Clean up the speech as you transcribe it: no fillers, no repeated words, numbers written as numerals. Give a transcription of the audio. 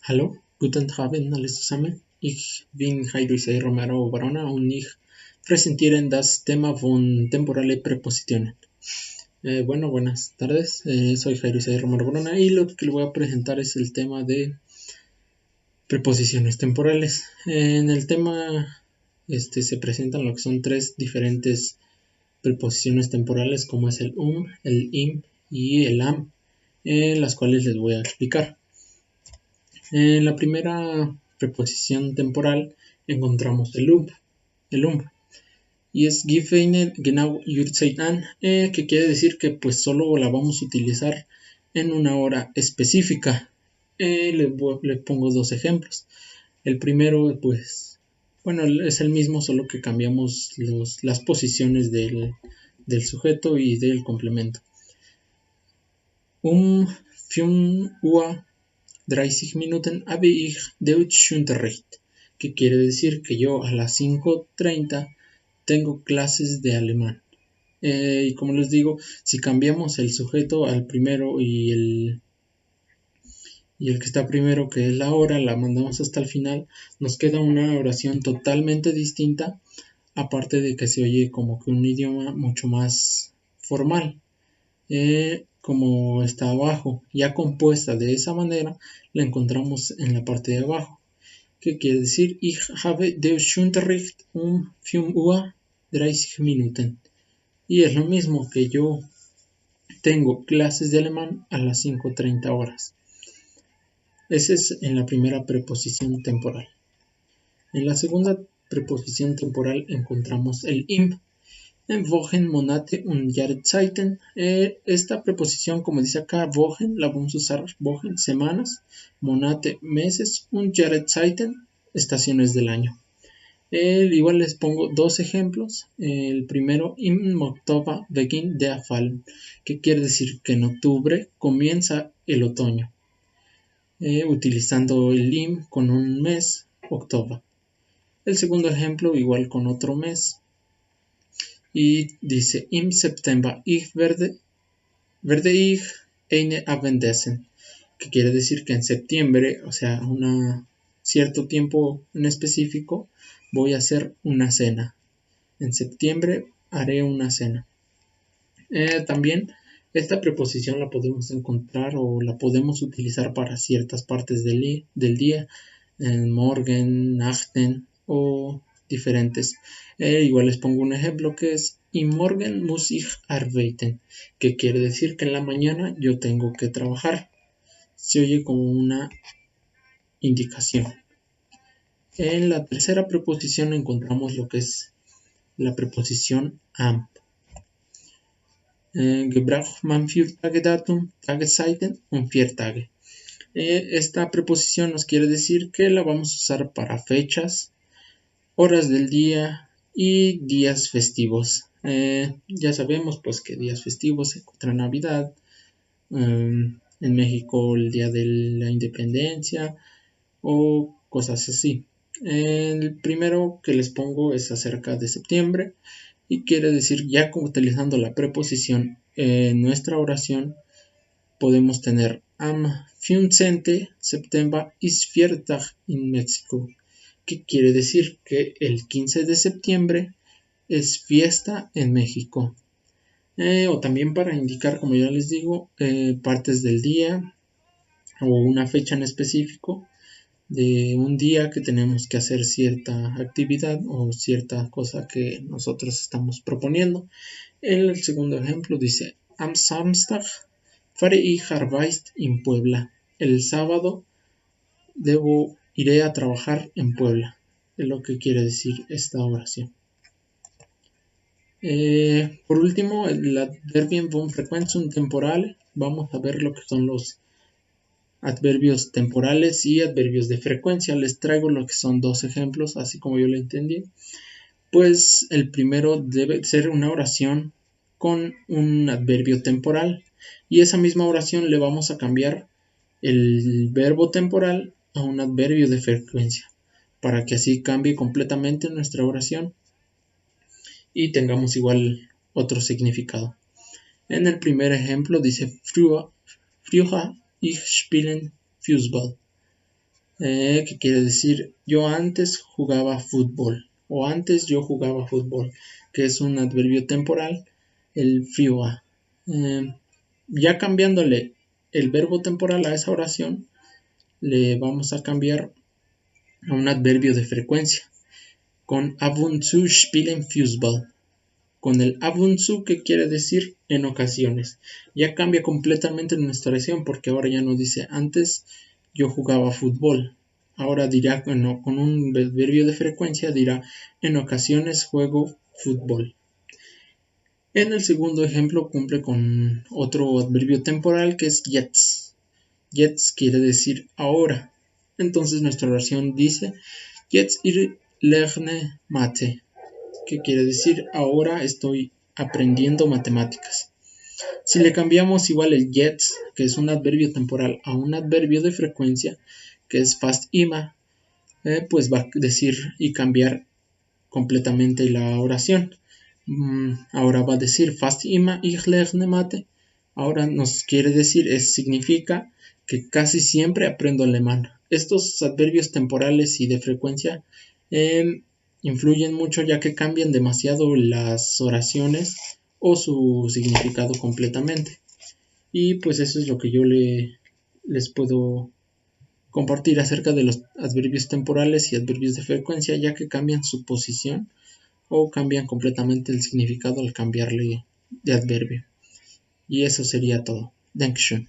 Hallo, guten Abend alle zusammen. Ich bin Jairo Romero Barona und ich präsentiere das Thema von temporale preposiciones. Buenas tardes. Soy Jairo Romero Barona y lo que le voy a presentar es el tema de preposiciones temporales. En el tema se presentan lo que son tres diferentes preposiciones temporales como es el el im y el am, las cuales les voy a explicar. En la primera preposición temporal encontramos el y es Gefeine genau Uhrzeit an, que quiere decir que pues solo la vamos a utilizar en una hora específica. Le pongo dos ejemplos. El primero, pues, bueno, es el mismo, solo que cambiamos las posiciones del sujeto y del complemento. 30 Minuten habe ich Deutschunterricht, que quiere decir que yo a las 5:30 tengo clases de alemán. Y como les digo, si cambiamos el sujeto al primero y el que está primero, que es la hora, la mandamos hasta el final, nos queda una oración totalmente distinta, aparte de que se oye como que un idioma mucho más formal. Como está abajo, ya compuesta de esa manera, la encontramos en la parte de abajo, que quiere decir Ich habe Deutschunterricht 5:30 Minuten. Y es lo mismo que yo tengo clases de alemán a las 5:30 horas. Ese es en la primera preposición temporal. En la segunda preposición temporal encontramos el im. En Wochen, Monate und Jahreszeiten. Esta preposición, como dice acá, Wochen, la vamos a usar Wochen, semanas, Monate, meses, und Jahreszeiten, estaciones del año. Igual les pongo dos ejemplos. El primero, im Oktober beginnt der Fall, que quiere decir que en octubre comienza el otoño, utilizando el im con un mes, Oktober. El segundo ejemplo, igual con otro mes, y dice im September ich werde ich eine Abendessen, que quiere decir que en septiembre, o sea, cierto tiempo en específico, voy a hacer una cena. En septiembre haré una cena. También esta preposición la podemos encontrar o la podemos utilizar para ciertas partes del día, en morgen, nachten o diferentes. Igual les pongo un ejemplo que es Im Morgen muss ich arbeiten, que quiere decir que en la mañana yo tengo que trabajar. Se oye como una indicación. En la tercera preposición encontramos lo que es la preposición am. Gebraucht man für Tagedatum, Tageszeiten und Viertage. Esta preposición nos quiere decir que la vamos a usar para fechas, horas del día y días festivos. Ya sabemos pues que días festivos se encuentra Navidad, en México el día de la independencia o cosas así. El primero que les pongo es acerca de septiembre y quiere decir, ya utilizando la preposición en nuestra oración, podemos tener am 15. September ist Viertag in Mexico, que quiere decir que el 15 de septiembre es fiesta en México. O también para indicar, como ya les digo, partes del día o una fecha en específico de un día que tenemos que hacer cierta actividad o cierta cosa que nosotros estamos proponiendo. El segundo ejemplo dice Am Samstag fahre ich Arbeit in Puebla. El sábado iré a trabajar en Puebla. Es lo que quiere decir esta oración. Por último, el adverbio von frequentum temporale. Vamos a ver lo que son los adverbios temporales y adverbios de frecuencia. Les traigo lo que son dos ejemplos, así como yo lo entendí. Pues el primero debe ser una oración con un adverbio temporal y esa misma oración le vamos a cambiar el verbo temporal a un adverbio de frecuencia para que así cambie completamente nuestra oración y tengamos igual otro significado. En el primer ejemplo dice früher ich spielen Fußball. que quiere decir yo antes jugaba fútbol o antes yo jugaba fútbol, que es un adverbio temporal, el früher. Ya cambiándole el verbo temporal a esa oración, le vamos a cambiar a un adverbio de frecuencia, con ab und zu spielen Fußball. Con el ab und zu, que quiere decir en ocasiones. Ya cambia completamente nuestra oración, porque ahora ya no dice antes yo jugaba fútbol. Ahora dirá, bueno, con un adverbio de frecuencia, dirá en ocasiones juego fútbol. En el segundo ejemplo cumple con otro adverbio temporal que es jetzt. Jetzt quiere decir ahora. Entonces nuestra oración dice jetzt ich lerne Mathe, que quiere decir ahora estoy aprendiendo matemáticas. Si le cambiamos igual el jetzt, que es un adverbio temporal, a un adverbio de frecuencia, que es fast immer, pues va a decir y cambiar completamente la oración. Ahora va a decir fast immer ich lerne Mathe. Ahora nos quiere decir, significa que casi siempre aprendo alemán. Estos adverbios temporales y de frecuencia influyen mucho, ya que cambian demasiado las oraciones o su significado completamente. Y pues eso es lo que yo les puedo compartir acerca de los adverbios temporales y adverbios de frecuencia, ya que cambian su posición o cambian completamente el significado al cambiarle de adverbio. Y eso sería todo. Dankeschön.